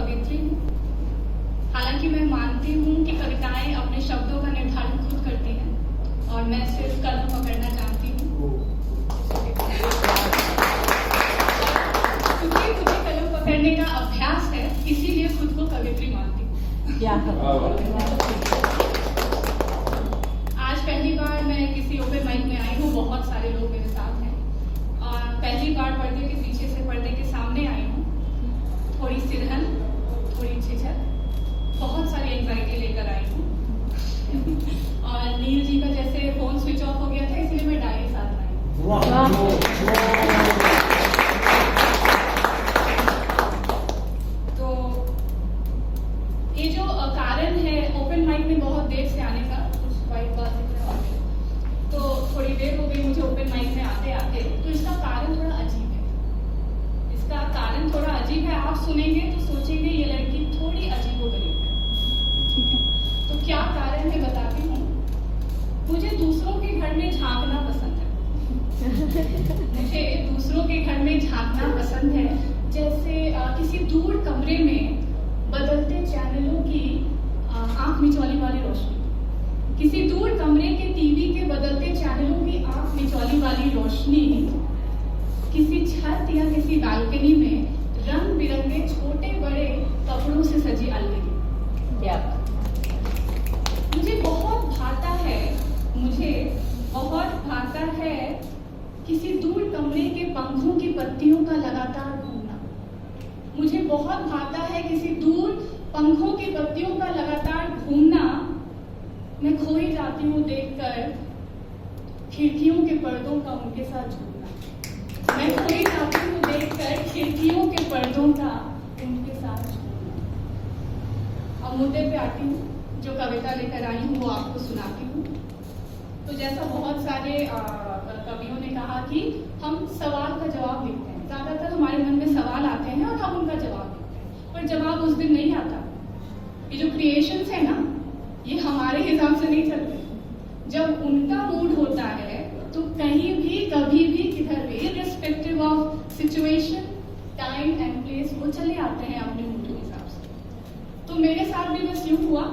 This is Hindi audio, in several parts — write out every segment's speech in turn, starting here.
कवियत्री हूँ। हालांकि मैं मानती हूँ कि कविताएं अपने शब्दों का निर्धारण खुद करती हैं और मैं सिर्फ कलम पकड़ना जानती हूँ। क्योंकि मुझे कलम पकड़ने का अभ्यास है, इसीलिए खुद को कवियत्री मानती हूँ। आज पहली बार मैं किसी ओपन माइक में आई हूँ, बहुत सारे लोग मेरे साथ हैं और पहली बार पर्दे के पीछे से पर्दे के सामने आई हूँ। थोड़ी सिरहन, थोड़ी झिझक, बहुत सारी एंजाइटी लेकर आई हूँ और नील जी का जैसे फोन स्विच ऑफ हो गया था, इसलिए मैं डायरी साथ लाई हूँ। तो ये जो कारण है ओपन माइक में बहुत देर से आने का, कुछ वाइट बात दिख रहा है, तो थोड़ी देर हो गई मुझे ओपन माइक में आते आते, तो इसका कारण थोड़ा अजीब है। इसका कारण थोड़ा अजीब है, आप सुनेंगे तो सोचेंगे ये लड़की थोड़ी अजीबोगरीब है। ठीक है, तो क्या कारण है बताती हूँ। मुझे दूसरों के घर में झांकना पसंद है। मुझे दूसरों के घर में झांकना पसंद है, जैसे किसी दूर कमरे में बदलते चैनलों की आंख मिचौली वाली रोशनी, किसी दूर कमरे के टीवी के बदलते चैनलों की आंख मिचौली वाली रोशनी, किसी छत या किसी बालकनी में रंग बिरंगे छोटे बड़े कपड़ों से सजी अलमीरी। मुझे बहुत भाता है किसी दूर कमरे के पंखों की पत्तियों का लगातार घूमना। मुझे बहुत भाता है किसी दूर पंखों की पत्तियों का लगातार घूमना। मैं खो ही जाती हूँ देखकर खिड़कियों के पर्दों का उनके साथ झूलना। मैं खो ही जाती हूँ देखकर खिड़कियों के पर्दों का उनके साथ झूलना। अब मुद्दे पे आती हूँ, जो कविता लेकर आई हूँ वो आपको सुनाती हूँ। तो जैसा बहुत सारे कवियों ने कहा कि हम सवाल का जवाब लिखते हैं, ज्यादातर हमारे मन में सवाल आते हैं और हम उनका जवाब लिखते हैं, पर जवाब उस दिन नहीं आता। ये जो क्रिएशंस है ना, ये हमारे हिसाब से नहीं चलते। जब उनका मूड होता है तो कहीं भी कभी भी किधर भी, irrespective of situation time and place, वो चले आते हैं अपने मूड के हिसाब से। तो मेरे साथ भी बस यूं हुआ।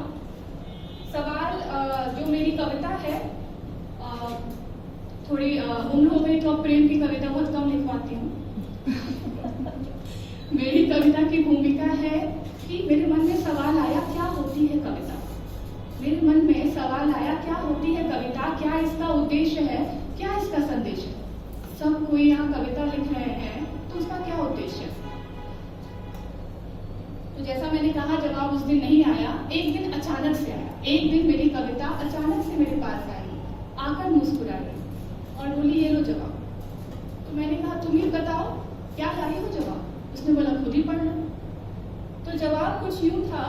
सवाल जो मेरी कविता है, थोड़ी उम्र हो गई तो अब प्रेम की कविता बहुत कम लिख पाती हूँ। मेरी कविता की भूमिका है कि मेरे मन में सवाल आया, क्या होती है कविता। मेरे मन में सवाल आया, क्या होती है कविता, क्या इसका उद्देश्य है, क्या इसका संदेश है। सब कोई यहाँ कविता लिख रहे हैं तो उसका क्या उद्देश्य है। तो जैसा मैंने कहा, जवाब उस दिन नहीं आया, एक दिन अचानक से आया। एक दिन मेरी कविता अचानक से मेरे पास आई, आकर मुस्कुराई और बोली ये लो जवाब। तो मैंने कहा तुम ही बताओ क्या लाई हो जवाब। उसने बोला खुद ही पढ़ लो। तो जवाब कुछ यूं था,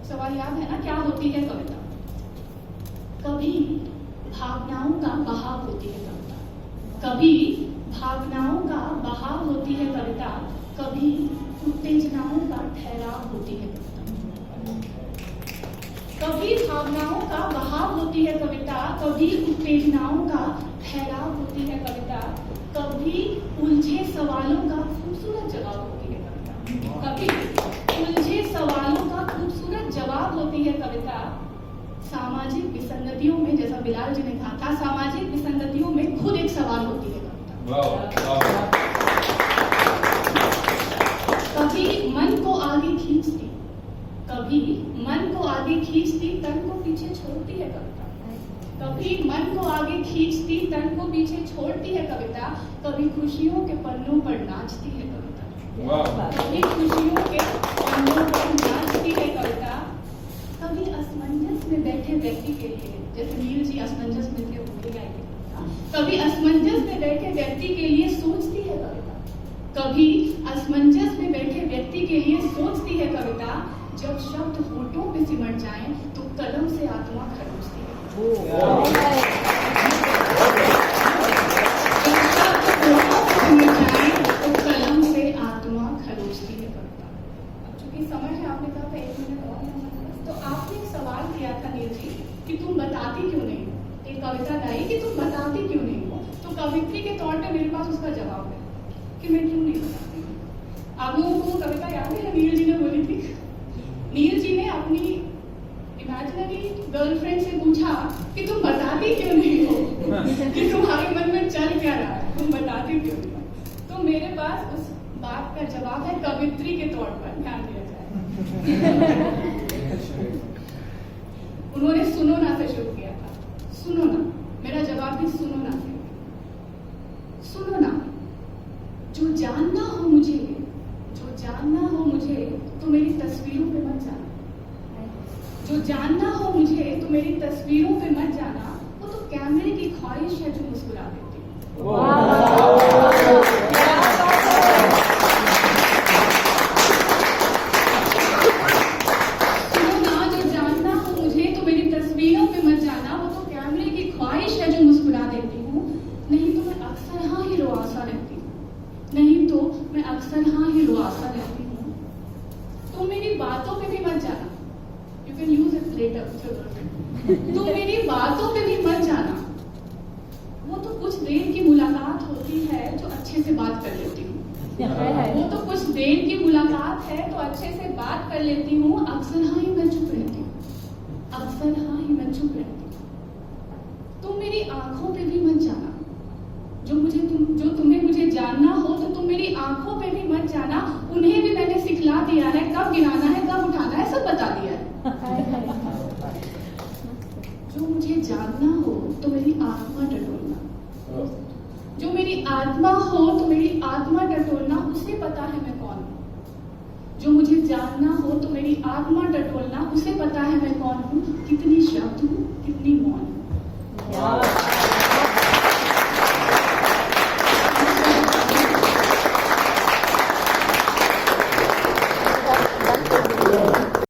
सवाल याद है ना, क्या होती है कविता। कभी भावनाओं का बहाव होती है कविता, कभी भावनाओं का बहाव होती है कविता, कभी उत्तेजनाओं का ठहराव होती है कविता। कभी भावनाओं का बहाव होती है कविता, कभी उत्तेजनाओं का ठहराव होती है कविता, कभी उलझे सवालों का खूबसूरत जवाब होती है कविता, कभी उलझे सवालों का खूबसूरत जवाब होती है कविता। सामाजिक विसंगतियों में, जैसा बिलाल जी ने कहा था, सामाजिक विसंगतियों में खुद एक सवाल होती है कविता। कभी मन को आगे खींचती, कभी मन को आगे खींचती, तन को पीछे छोड़ती है कविता। कभी मन को आगे खींचती, तन को पीछे छोड़ती है कविता। कभी खुशियों के पन्नों पर नाचती है कविता, कभी खुशियों के पन्नों पर नाचती है कविता। कभी असमंजस में बैठे व्यक्ति के लिए, जैसे नील जी असमंजस में थे, कभी असमंजस में बैठे व्यक्ति के लिए सोचती है कविता, कभी असमंजस में बैठे व्यक्ति के लिए सोचती है कविता। जब शब्द होठों पे सिमट जाएं तो कलम से आत्मा खरोचती है। जब शब्द होठों पे सिमट जाएं तो कलम से आत्मा खरोचती है कविता। अब चूंकि समय है, आपने कहा था 1 मिनट और, तो आपने एक सवाल किया था नील जी कि तुम बताती क्यों नहीं हो, एक कविता गाई कि तुम बताती क्यों नहीं हो। तो कवित्री के तौर पे मेरे पास उसका जवाब है कि मैं क्यों नहीं बताती हूँ। आप लोगों को कविता याद है नील जी ने बोली थी? नील जी ने अपनी इमेजिनरी गर्लफ्रेंड से पूछा कि तुम बताती क्यों नहीं हो कि तुम्हारे मन में चल क्या रहा है, तुम बताती क्यों नहीं हो? तो मेरे पास उस बात का जवाब है कवित्री के तौर पर, ध्यान दिया जाए। उन्होंने सुनो ना से शुरू किया था। सुनो ना, मेरा जवाब भी सुनो ना से। सुनो ना, जो जानना हो मुझे, जो जानना हो मुझे तो मेरी तस्वीरों पे मत जाना। जो जानना हो मुझे तो मेरी तस्वीरों पे मत जाना, वो तो कैमरे की ख्वाहिश है जो मुस्कुरा देती है। सुनो ना, जो जानना हो मुझे तो मेरी तस्वीरों पे मत जाना, वो तो कैमरे की ख्वाहिश है जो मुस्कुरा देती हूँ। नहीं तो मैं अक्सर हाँ ही रुआसा रहती हूँ, नहीं तो मैं अक्सर हाँ ही रुआसा रहती हूँ। तो मेरी बातों पे भी मत जाना। You can use it later with your girlfriend. तो मेरी बातों पे भी मत जाना। वो तो कुछ देर की मुलाकात होती है जो अच्छे से बात कर लेती हूँ। वो तो कुछ देर की मुलाकात है तो अच्छे से बात कर लेती हूँ। अक्सर हाँ ही मैं चुप रहती हूँ, अक्सर हाँ ही मैं चुप रहती हूँ। तुम मेरी आंखों पे भी मत जाना। जो तुम्हें मुझे जानना हो तो तुम मेरी आंखों पे भी मत जाना। उन्हें भी मैंने सिखला दिया है, कब गिराना है कब उठाना है सब बता दिया है। जो मुझे जानना हो तो मेरी आत्मा टटोलना। जो मेरी आत्मा हो तो मेरी आत्मा टटोलना, उसे पता है मैं कौन हूँ। जो मुझे जानना हो तो मेरी आत्मा टटोलना, उसे पता है मैं कौन हूँ। कितनी शब्द हूँ, कितनी मौन हूँ।